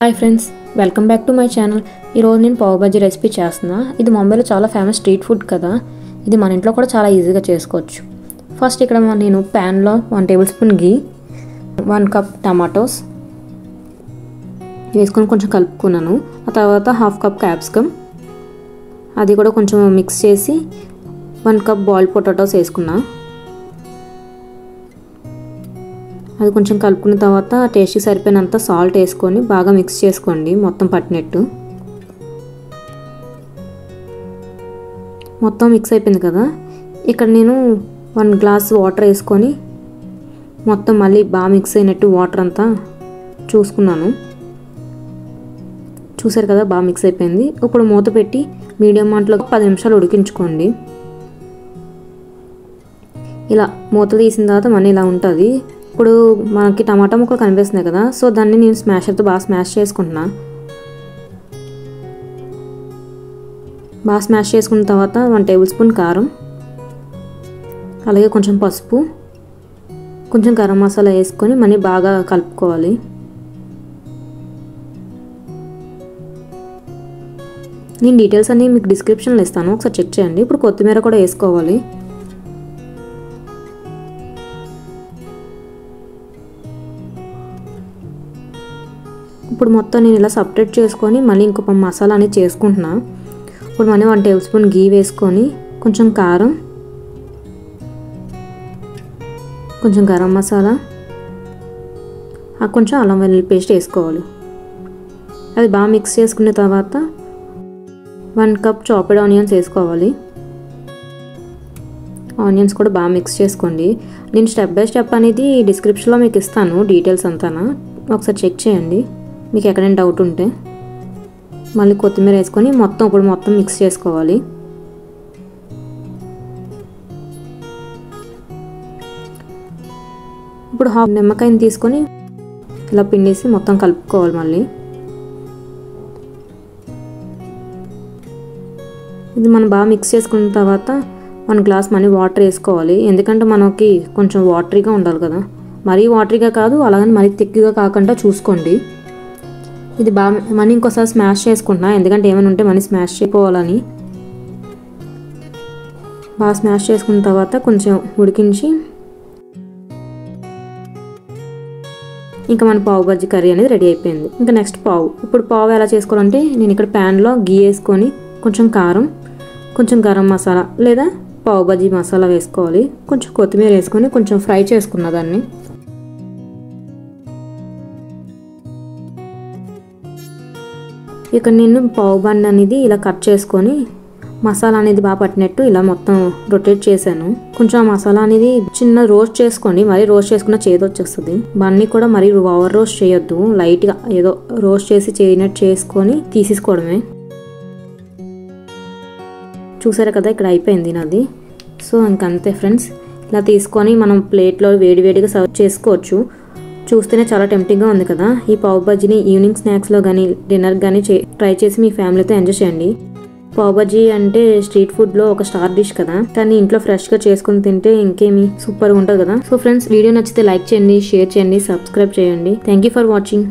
Hi friends, welcome back to my channel. ఈరోజు నేను pav bajji recipe చేస్తున్నా. ఇది ముంబైలో చాలా ఫేమస్ స్ట్రీట్ ఫుడ్ కదా. ఇది మన ఇంట్లో కూడా చాలా ఈజీగా చేసుకోవచ్చు. ఫస్ట్ ఇక్కడ నేను ప్యాన్లో 1 టేబుల్ స్పూన్ ఘీ, 1 కప్ టమాటోస్ వేసుకొని కొంచెం కలుపుకున్నాను. ఆ తర్వాత 1/2 కప్ క్యాప్సికమ్, అది కూడా కొంచెం మిక్స్ చేసి 1 కప్ బాయిల్డ్ పొటాటోస్ వేసుకున్నా. అది కొంచెం కలుపుకున్న తర్వాత టేస్ట్కి సరిపోయినంత సాల్ట్ వేసుకొని బాగా మిక్స్ చేసుకోండి, మొత్తం పట్టినట్టు. మొత్తం మిక్స్ అయిపోయింది కదా. ఇక్కడ నేను 1 గ్లాస్ వాటర్ వేసుకొని మొత్తం మళ్ళీ బాగా మిక్స్ అయినట్టు వాటర్ అంతా చూసుకున్నాను. చూసారు కదా, బాగా మిక్స్ అయిపోయింది. ఇప్పుడు మూత పెట్టి మీడియం మంటలో 10 నిమిషాలు ఉడికించుకోండి. ఇలా మూత తీసిన తర్వాత మళ్ళీ ఇలా ఉంటుంది. ఇప్పుడు మనకి టమాటా ముక్కలు కనిపిస్తున్నాయి కదా, సో దాన్ని నేను స్మాషర్తో బాగా స్మాష్ చేసుకుంటున్నా. బాగా స్మాష్ చేసుకున్న తర్వాత 1 టేబుల్ స్పూన్ కారం, అలాగే కొంచెం పసుపు, కొంచెం గరం మసాలా వేసుకొని మళ్ళీ బాగా కలుపుకోవాలి. నేను డీటెయిల్స్ అన్నీ మీకు డిస్క్రిప్షన్లో ఇస్తాను, ఒకసారి చెక్ చేయండి. ఇప్పుడు కొత్తిమీర కూడా వేసుకోవాలి. ఇప్పుడు మొత్తం నేను ఇలా సపరేట్ చేసుకొని మళ్ళీ ఇంకొక మసాలా అనేది చేసుకుంటున్నా. ఇప్పుడు మళ్ళీ 1 టేబుల్ స్పూన్ ఘీ వేసుకొని కొంచెం కారం, కొంచెం గరం మసాలా, కొంచెం అల్లం వెల్లుల్లి పేస్ట్ వేసుకోవాలి. అది బాగా మిక్స్ చేసుకున్న తర్వాత 1 కప్ చాప్డ్ ఆనియన్స్ వేసుకోవాలి. ఆనియన్స్ కూడా బాగా మిక్స్ చేసుకోండి. నేను స్టెప్ బై స్టెప్ అనేది డిస్క్రిప్షన్లో మీకు ఇస్తాను, డీటెయిల్స్ అంతా ఒకసారి చెక్ చేయండి మీకు ఎక్కడైనా డౌట్ ఉంటే. మళ్ళీ కొత్తిమీర వేసుకొని ఇప్పుడు మొత్తం మిక్స్ చేసుకోవాలి. ఇప్పుడు 1/2 నిమ్మకాయని తీసుకొని ఇలా పిండేసి మొత్తం కలుపుకోవాలి. మళ్ళీ ఇది మనం బాగా మిక్స్ చేసుకున్న తర్వాత 1 గ్లాస్ మళ్ళీ వాటర్ వేసుకోవాలి. ఎందుకంటే మనకి కొంచెం వాటరీగా ఉండాలి కదా, మరీ వాటరీగా కాదు, అలాగని మరీ థిక్గా కాకుండా చూసుకోండి. ఇది బాగా మళ్ళీ ఇంకోసారి స్మాష్ చేసుకుంటున్నా, ఎందుకంటే ఏమైనా ఉంటే మళ్ళీ స్మాష్ చేయకపోవాలని. బాగా స్మాష్ చేసుకున్న తర్వాత కొంచెం ఉడికించి ఇంకా మన పావు బజ్జీ కర్రీ అనేది రెడీ అయిపోయింది. ఇంకా నెక్స్ట్ పావు. ఇప్పుడు పావు ఎలా చేసుకోవాలంటే నేను ఇక్కడ ప్యాన్లో ఘీ వేసుకొని కొంచెం కారం, కొంచెం గరం మసాలా లేదా పావు బజ్జీ మసాలా వేసుకోవాలి. కొంచెం కొత్తిమీర వేసుకొని కొంచెం ఫ్రై చేసుకున్న దాన్ని. ఇక్కడ నేను పావు బన్ అనేది ఇలా కట్ చేసుకొని మసాలా అనేది బాగా పట్టినట్టు ఇలా మొత్తం రొటేట్ చేశాను. కొంచెం ఆ మసాలా అనేది చిన్న రోస్ట్ చేసుకోండి, మరీ రోస్ట్ చేసుకున్న చేదు వచ్చేస్తుంది. బన్ని కూడా మరీ ఓవర్ రోస్ట్ చేయొద్దు, లైట్గా ఏదో రోస్ట్ చేసి చేయనట్టు చేసుకొని తీసేసుకోవడమే. చూసారు కదా, ఇక్కడ అయిపోయింది నాది. సో ఇంకంతే ఫ్రెండ్స్, ఇలా తీసుకొని మనం ప్లేట్లో వేడివేడిగా సర్వ్ చేసుకోవచ్చు. చూస్తేనే చాలా టెంప్టింగ్గా ఉంది కదా. ఈ పావ్ బజ్జీని ఈవినింగ్ స్నాక్స్లో కానీ డిన్నర్ కానీ ట్రై చేసి మీ ఫ్యామిలీతో ఎంజాయ్ చేయండి. పావ్ బజ్జీ అంటే స్ట్రీట్ ఫుడ్లో ఒక స్టార్ డిష్ కదా, కానీ ఇంట్లో ఫ్రెష్గా చేసుకుని తింటే ఇంకేమి సూపర్గా ఉంటుంది కదా. సో ఫ్రెండ్స్, వీడియో నచ్చితే లైక్ చేయండి, షేర్ చేయండి, సబ్స్క్రైబ్ చేయండి. Thank you for watching.